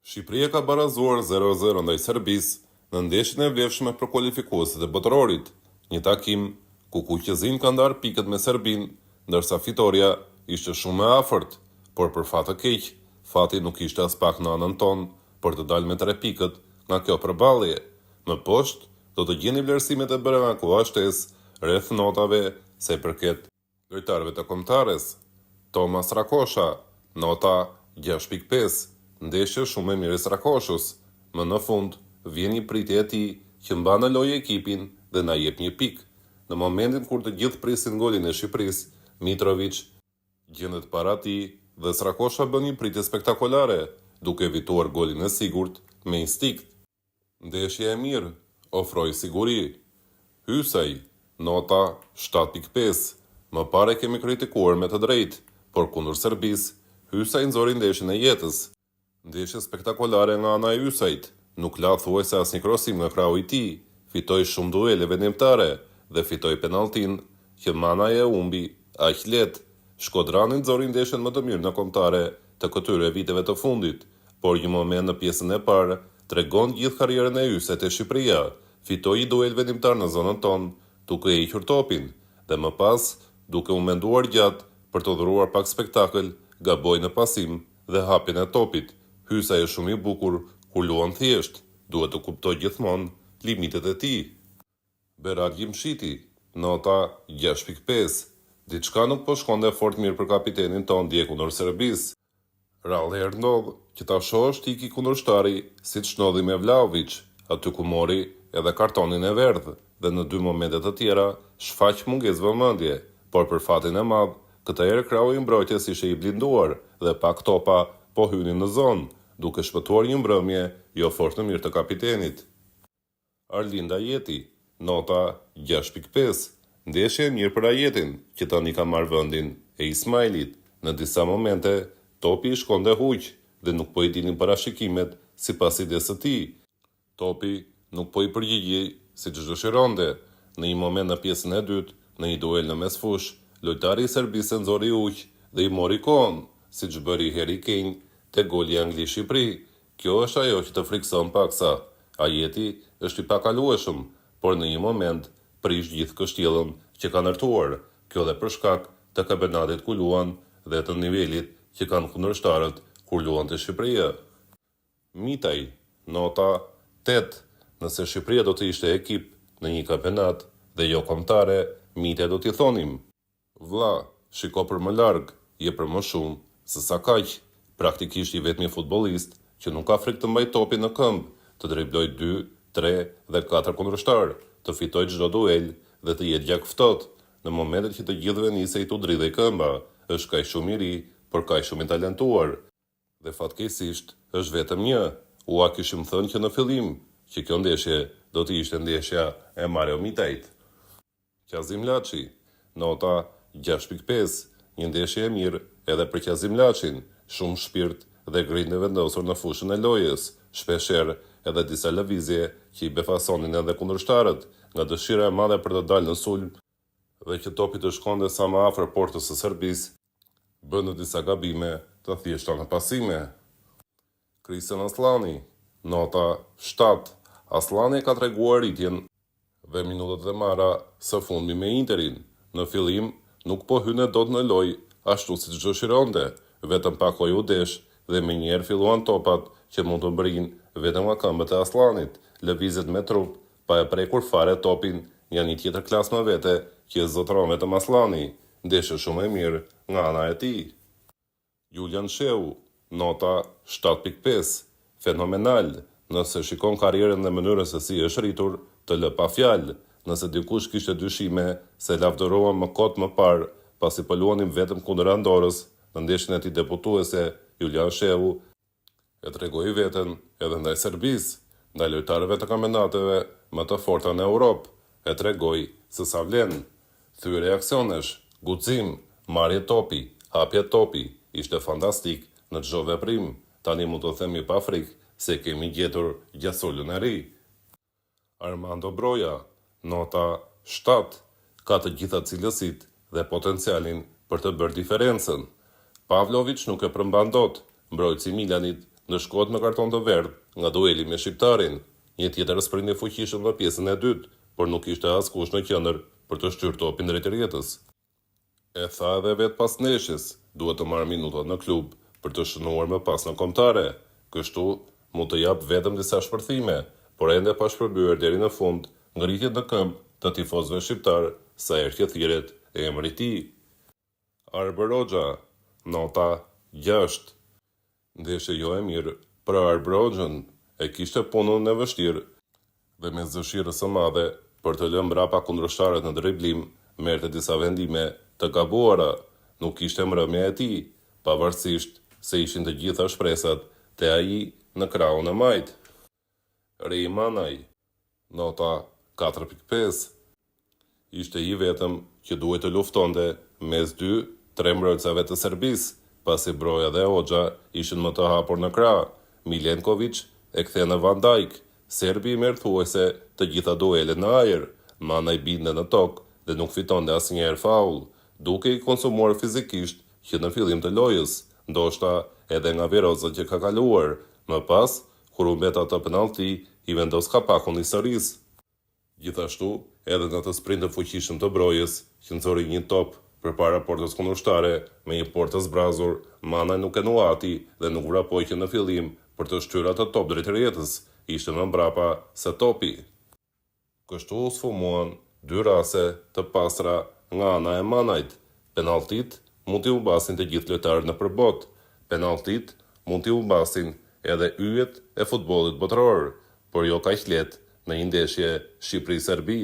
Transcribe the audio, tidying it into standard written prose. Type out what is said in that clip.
Shqipëria ka barazuar 0-0 ndaj Serbisë në ndeshjen e vlefshme për kualifikuesit e botërorit, një takim ku Kuqezin ka ndarë pikët me Serbinë, ndërsa fitoria ishte shumë e afërt, por për fat të keq, fati nuk ishte as pak në anën tonë për të dalë me 3 pikët nga kjo përballje. Më poshtë do të gjeni vlerësimet e bëra nga koha shtesë rreth notave sa i përket lojtarëve të kombëtares. Tomas Rakosha, nota 6.5. Ndeshje shumë e mirë e Rakoshës, më në fund vjen një pritje e tij që mban në lojë ekipin dhe na jep një pikë. Në momentin kur të gjithë prisin golin e Shqipërisë, Mitrovic gjendet para tij dhe Rakosha bën një pritje spektakolare, duke evituar golin e sigurt me instinkt. Ndeshja e mirë ofroi siguri. Hysaj, nota 7.5. Më pare kemi kritikuar me të drejtë, por kundër Serbisë, Hysaj nxori ndeshjen e jetës. Ndeshje spektakolare nga ana e Hysajt, nuk la thuajse asnjë krosim nga krahu i tij, fitoi shumë duele vendimtare dhe fitoi penalltin që mana e humbi aq lehtë. Shkodrani nxori ndeshjen më të mirë në kombëtare të këtyre viteve të fundit, por një moment në pjesën e parë tregon gjithë karrierën e Hysajt te Shqipëria. Fitoi një duel vendimtar në zonën tonë, duke hequr topin, dhe më pas, duke u menduar gjatë për të dhuruar pak spektakël, gaboi në pasim dhe hapjen e topit. Hysaj është shumë i bukur kur luan thjesht, duhet të kuptoj gjithmonë limitet e tij. Berat Gjimshiti, nota 6.5. Diçka nuk po shkonde fort mirë për kapitenin ton dje kundër Serbisë. Rallë herë ndodh që ta shohësh tiki kundërshtari siç ndodhi me Vlahovic, aty ku mori edhe kartonin e verdhë dhe në 2 momente të tjera shfaq mungesë vëmendje, por për fatin e madh, këtë herë krahu i mbrojtjes ishte i blinduar dhe pak topa po hynin në zonë, duke shpëtuar një mbrëmje jo fort në mirë të kapitenit. Arlinda Jeti, nota 6.5. Ndeshje e mirë për Ajetin, që tani ka marrë vendin e Ismailit. Në disa momente, topi i shkonde huq dhe nuk po i dilnin parashikimet sipas idesë së tij. Topi nuk po i përgjigjej siç dëshironte. Në një moment në pjesën e dytë, në një duel në mesfush, lojtari i Serbisë nxori huq dhe i mori kohën, siç bëri Harry Kane te goli Angli-Shqipëri. Kjo është ajo që të frikson paksa. Ajeti është i pakalueshëm, por në një moment prish gjithë kështjellën që ka ndërtuar. Kjo dhe për shkak të kampionatit ku luan dhe të nivelit që kanë kundërshtarët kur luan te Shqipëria. Mitaj, nota 8. Nëse Shqipëria do të ishte ekip në një kampionat dhe jo kombëtare, Mitaj do t'i thonim: vlla, shiko për më larg, je për më shumë se sa kaq. Praktikisht i vetmi futbollist që nuk ka frikë të mbaj topin në këmbë, të dribloj 2, 3 dhe 4 kundërshtar, të fitoj çdo duel dhe të jetë gjak ftohtë. Në momentet që të gjithëve nisej tu dridhej këmba, është kaq shumë i ri, por kaq shumë i talentuar. Dhe fatkeqësisht është vetëm një. Ua kishim thënë që në fillim që kjo ndeshje do të ishte ndeshja e Mario Mitajt. Qazim Laçi, nota 6.5. Një ndeshje e mirë edhe për Qazim Laçin, shumë shpirt dhe grindje vendosur në fushën e lojës, shpeshherë edhe disa lëvizje që i befasonin edhe kundërshtarët, nga dëshira e madhe për të dalë në sulm dhe që topi të shkonde sa më afër portës së Serbisë, bënë disa gabime të thjeshta në pasime. Kristian Aslani, nota 7. Aslani ka treguar rritjen dhe minutat e marra së fundmi me Interin. Në fillim nuk po hyne dot në lojë ashtu siç dëshironte, vetëm pak u desh dhe menjëherë filluan topat që mund të mbrin vetëm nga këmbët e Aslanit. Lëvizjet me trup, pa e prekur fare topin, janë një tjetër klasë më vete që e zotëron vetëm Aslani. Ndeshje shumë e mirë nga ana e tij. Julian Sheu, nota 7.5. Fenomenal. Nëse shikon karrierën dhe mënyrën se si është rritur, të lë pa fjalë. Nëse dikush kishte dyshime se lavdërova më kot më parë, pasi po luanim vetëm kundër Andorës, në ndeshjen e tij debutuese, Julian Sheu e tregoi veten edhe ndaj Serbisë, ndaj lojtarëve të kampionateve më të forta në Europë, e tregoi se sa vlen. Thyrje reaksionesh, guxim, marrje topi, hapje topi, ishte fantastik në çdo veprim. Tani mund të themi pa frikë se kemi gjetur gjasolën e ri. Armando Broja, nota 7. Ka të gjitha cilësitë dhe potencialin për të bërë diferencën. Pavlovic nuk e përmban dot. Mbrojtësi Milanit ndëshkohet me karton të verdh nga dueli me shqiptarin. Një tjetër sprint i fuqishëm në pjesën e dytë, por nuk ishte askush në qendër për të shtyr topin drejt rrjetës. E tha edhe vetë pas ndeshjes, duhet të marrë minutat në klub për të shënuar më pas në kombëtare. Kështu mund të jap vetëm disa shpërthime, por ende pa shpërbyer deri në fund ngritjet në këmbë të tifozëve shqiptar sa herë që thirret emri i tij. Arber Hoxha, nota 6. Ndeshje jo e mirë për Arber Hoxhën, e kishte punën e vështirë dhe me dëshirën së madhe për të lënë mbrapa kundërshtarët në driblim, merrte disa vendime të gabuara, nuk kishte mbrëmja e tij, pavarësisht se ishin të gjitha shpresat te ai në krahun e majt. Rej Manaj, nota 4.5. Ishte i vetëm që duhet të luftonte mes 2-3 mbrojtësave të Serbisë, pasi Broja dhe Hoxha ishin më të hapur në krah. Milenković e kthene Van Dijk, serbi i merr thuajse të gjitha duelet në ajër. Manaj binte në tokë dhe nuk fitonte asnjëherë faull, duke i konsumuar fizikisht që në fillim të lojës, ndoshta edhe nga virozat që ka kaluar. Më pas, kur u mbet atë penallti, i vendos kapakun historisë. Gjithashtu, edhe në atë sprint të fuqishëm të Brojës, që nxori një top përpara portës kundërshtare me një portë të zbrazur, Manaj nuk e nuati dhe nuk vrapoi që në fillim për të shtyr atë top drejt rrjetës, ishte më mbrapa se topi. Kështu u sfumuan 2 raste të pastra nga ana e Manajt. Penalltit mund t'i humbasin të gjithë lojtarët në përbot. Penalltit mund t'i humbasin edhe yjet e futbollit botëror, por jo kaq lehtë në një ndeshje Shqipëri-Serbi.